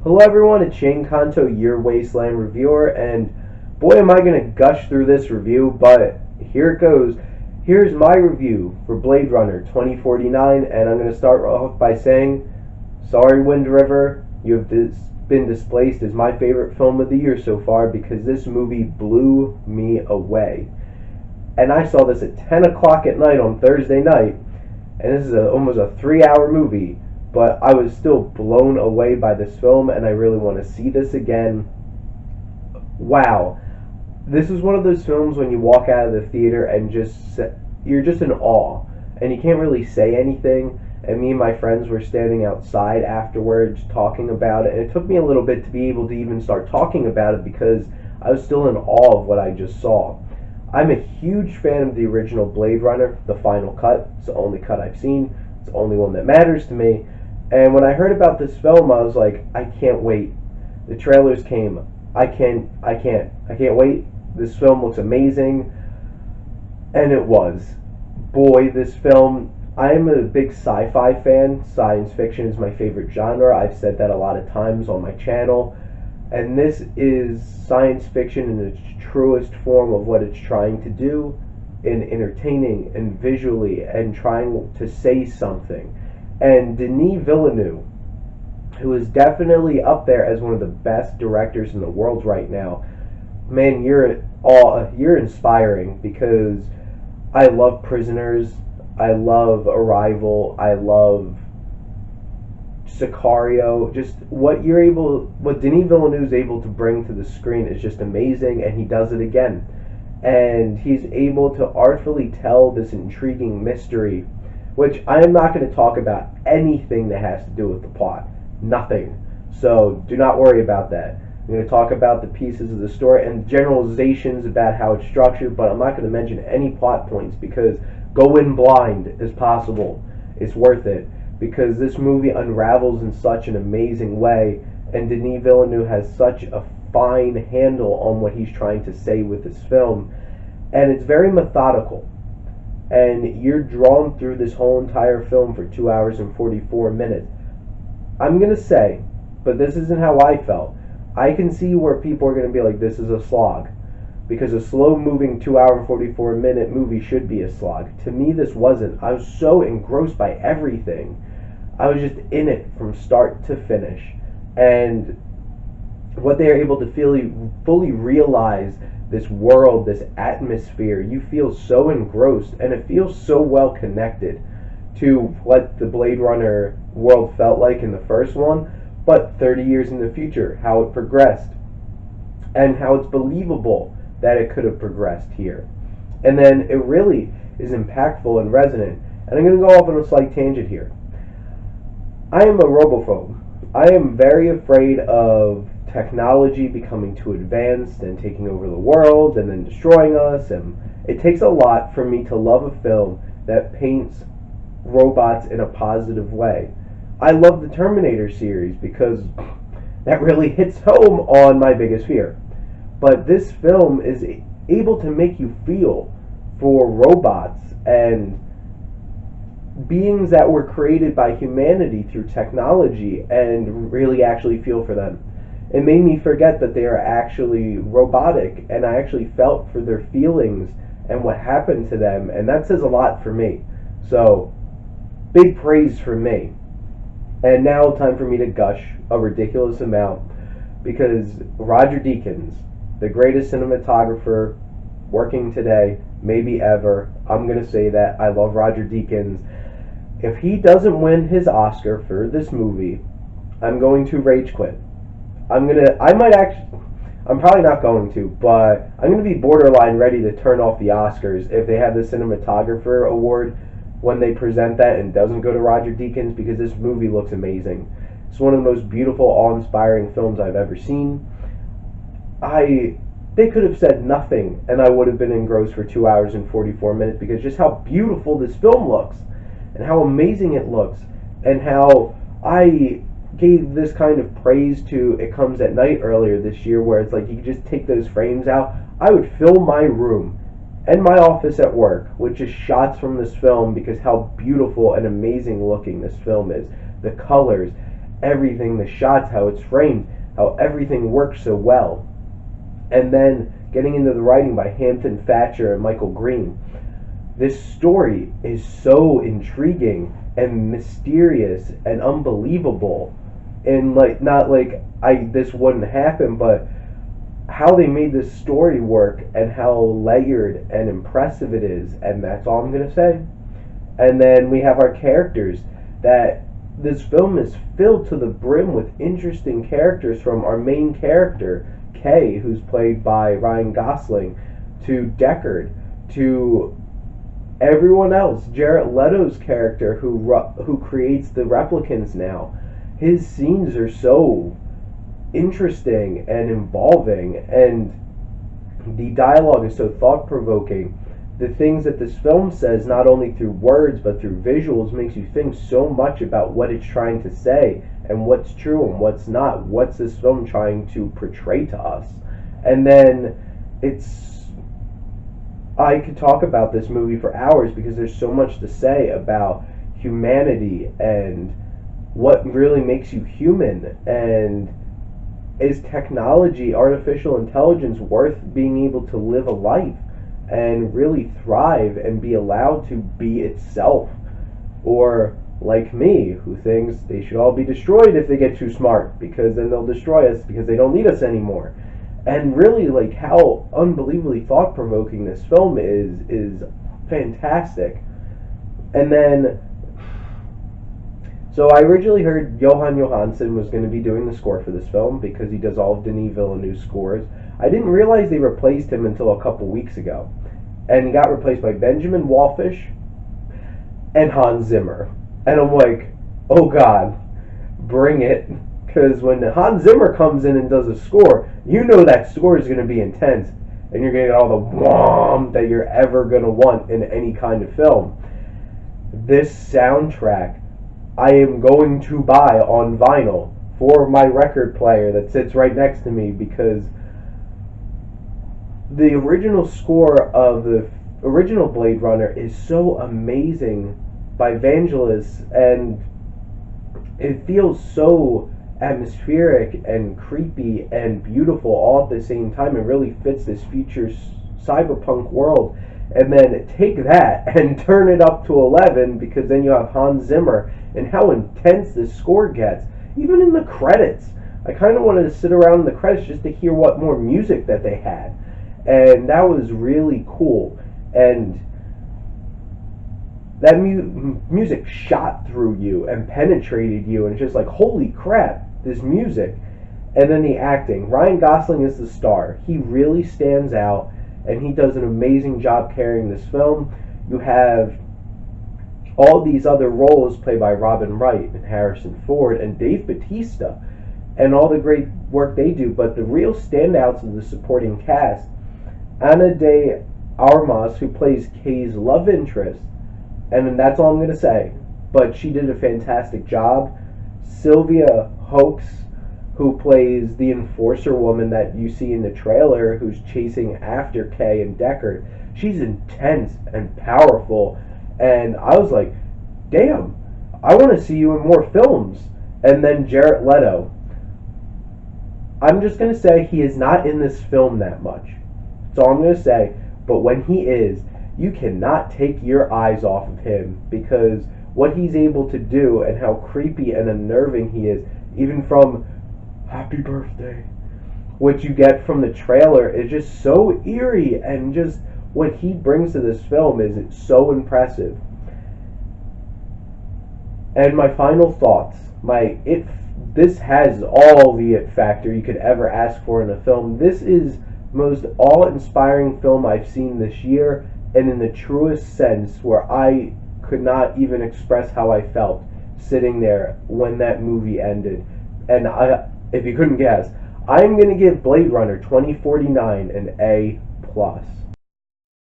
Hello everyone, it's Shane Kanto, your Wasteland reviewer, and boy am I going to gush through this review, but here it goes. Here's my review for Blade Runner 2049, and I'm going to start off by saying, sorry Wind River, you have been displaced as my favorite film of the year so far because this movie blew me away. And I saw this at 10 o'clock at night on Thursday night, and this is almost a 3-hour movie. But I was still blown away by this film, and I really want to see this again. Wow. This is one of those films when you walk out of the theater and you're just in awe, and you can't really say anything. And me and my friends were standing outside afterwards talking about it, and it took me a little bit to be able to even start talking about it because I was still in awe of what I just saw. I'm a huge fan of the original Blade Runner, the final cut. It's the only cut I've seen. It's the only one that matters to me. And when I heard about this film, I was like, I can't wait. The trailers came. I can't wait. This film looks amazing. And it was. Boy, this film, I am a big sci-fi fan. Science fiction is my favorite genre. I've said that a lot of times on my channel. And this is science fiction in its truest form of what it's trying to do, in entertaining and visually and trying to say something. And Denis Villeneuve, who is definitely up there as one of the best directors in the world right now, man, you're inspiring because I love Prisoners, I love Arrival, I love Sicario. Just what Denis Villeneuve is able to bring to the screen is just amazing, and he does it again. And he's able to artfully tell this intriguing mystery, which I am not going to talk about anything that has to do with the plot. Nothing. So do not worry about that. I'm going to talk about the pieces of the story and generalizations about how it's structured, but I'm not going to mention any plot points because go in blind as possible. It's worth it because this movie unravels in such an amazing way, and Denis Villeneuve has such a fine handle on what he's trying to say with this film, and it's very methodical. And you're drawn through this whole entire film for 2 hours and 44 minutes. I'm going to say, but this isn't how I felt. I can see where people are going to be like, this is a slog. Because a slow-moving 2 hour and 44 minute movie should be a slog. To me, this wasn't. I was so engrossed by everything. I was just in it from start to finish. And what they are able to fully realize, this world, this atmosphere, you feel so engrossed, and it feels so well connected to what the Blade Runner world felt like in the first one, but 30 years in the future, how it progressed, and how it's believable that it could have progressed here. And then it really is impactful and resonant. And I'm going to go off on a slight tangent here. I am a robophobe. I am very afraid of technology becoming too advanced and taking over the world and then destroying us, and it takes a lot for me to love a film that paints robots in a positive way. I love the Terminator series because that really hits home on my biggest fear. But this film is able to make you feel for robots and beings that were created by humanity through technology and really actually feel for them. It made me forget that they are actually robotic, and I actually felt for their feelings and what happened to them, and that says a lot for me. So, big praise for me. And now time for me to gush a ridiculous amount, because Roger Deakins, the greatest cinematographer working today, maybe ever, I'm going to say that. I love Roger Deakins. If he doesn't win his Oscar for this movie, I'm going to rage quit. I'm probably not going to, but I'm going to be borderline ready to turn off the Oscars if they have the cinematographer award when they present that and doesn't go to Roger Deakins, because this movie looks amazing. It's one of the most beautiful, awe-inspiring films I've ever seen. They could have said nothing and I would have been engrossed for 2 hours and 44 minutes because just how beautiful this film looks and how amazing it looks, and how I gave this kind of praise to It Comes at Night earlier this year, where it's like you could just take those frames out. I would fill my room and my office at work with just shots from this film because how beautiful and amazing looking this film is. The colors, everything, the shots, how it's framed, how everything works so well. And then getting into the writing by Hampton Thatcher and Michael Green. This story is so intriguing and mysterious and unbelievable, and like not like this wouldn't happen, but how they made this story work and how layered and impressive it is, and that's all I'm gonna say. And then we have our characters. That this film is filled to the brim with interesting characters, from our main character Kay, who's played by Ryan Gosling, to Deckard, to everyone else. Jared Leto's character, who creates the replicants now. His scenes are so interesting and involving, and the dialogue is so thought-provoking. The things that this film says, not only through words but through visuals, makes you think so much about what it's trying to say and what's true and what's not. What's this film trying to portray to us? And then I could talk about this movie for hours because there's so much to say about humanity and what really makes you human, and is technology, artificial intelligence, worth being able to live a life and really thrive and be allowed to be itself? Or like me, who thinks they should all be destroyed if they get too smart, because then they'll destroy us because they don't need us anymore. And really, like, how unbelievably thought-provoking this film is fantastic. And then, so I originally heard Johan Johansson was going to be doing the score for this film because he does all of Denis Villeneuve's scores. I didn't realize they replaced him until a couple weeks ago. And he got replaced by Benjamin Wallfisch and Hans Zimmer. And I'm like, oh God, bring it. Because when Hans Zimmer comes in and does a score, you know that score is going to be intense. And you're going to get all the whomp that you're ever going to want in any kind of film. This soundtrack, I am going to buy on vinyl for my record player that sits right next to me, because the original score of the original Blade Runner is so amazing by Vangelis, and it feels so atmospheric and creepy and beautiful all at the same time. It really fits this future cyberpunk world. And then take that and turn it up to 11, because then you have Hans Zimmer, and how intense this score gets. Even in the credits, I kind of wanted to sit around in the credits just to hear what more music that they had. And that was really cool. And that music shot through you and penetrated you, and just like, holy crap, this music. And then the acting. Ryan Gosling is the star. He really stands out, and he does an amazing job carrying this film. You have all these other roles played by Robin Wright and Harrison Ford and Dave Bautista, and all the great work they do. But the real standouts of the supporting cast: Ana de Armas, who plays Kay's love interest, and that's all I'm going to say, but she did a fantastic job. Sylvia Hoeks, who plays the enforcer woman that you see in the trailer, who's chasing after Kay and Deckard. She's intense and powerful, and I was like, damn, I want to see you in more films. And then Jared Leto. I'm just going to say he is not in this film that much. That's all I'm going to say. But when he is, you cannot take your eyes off of him, because what he's able to do and how creepy and unnerving he is, even from Happy Birthday, what you get from the trailer, is just so eerie, and just what he brings to this film is so impressive. And my final thoughts, this has all the it factor you could ever ask for in a film. This is most awe-inspiring film I've seen this year, and in the truest sense, where I could not even express how I felt sitting there when that movie ended. And if you couldn't guess, I'm going to give Blade Runner 2049 an A+.